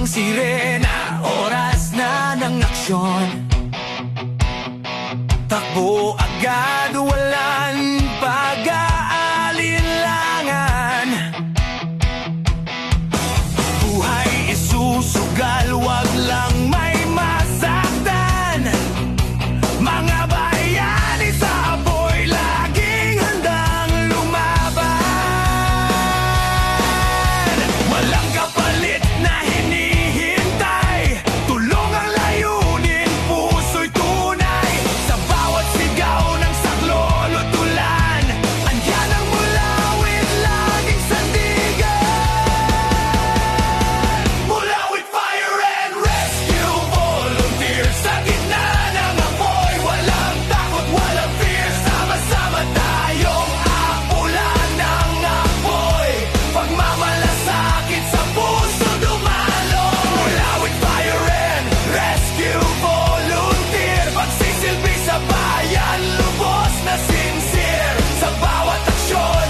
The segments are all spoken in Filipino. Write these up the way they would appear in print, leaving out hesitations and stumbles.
ang sirena, oras na ng aksyon. Takbo agad, walang pag-aalinlangan. Buhay isusugal, wag lang may masaktan. Mga bayani sa apoy, laging handang lumaban. Walang kapalit na hinihintay, tulong ang layunin, puso'y tunay. Sa bawat sigaw ng saklolo-tulan, andyan ang mulawit, laging sandigan. Mulawit Fire and Rescue Volunteer, sa gitna ng apoy, walang takot, walang fear. Sama-sama tayong apulan ng apoy, pagmamalasakit sa puso dumalo. Mulawit Fire and Rescue Volunteer, pagsisilbi sa bayan, lubos na sincere. Sa bawat aksyon,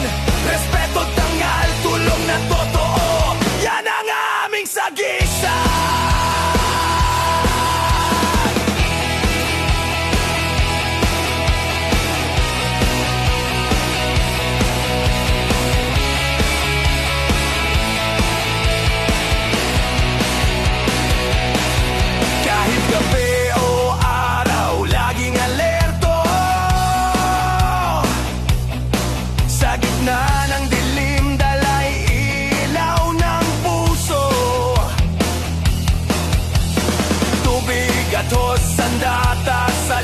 respeto, tangal, tulong na totoo, yan ang aming sagisag. Kahit gabi o araw, laging alerto. Sa gitna ng dilim, dalay ilaw ng puso. Tubig at hos, sandata sa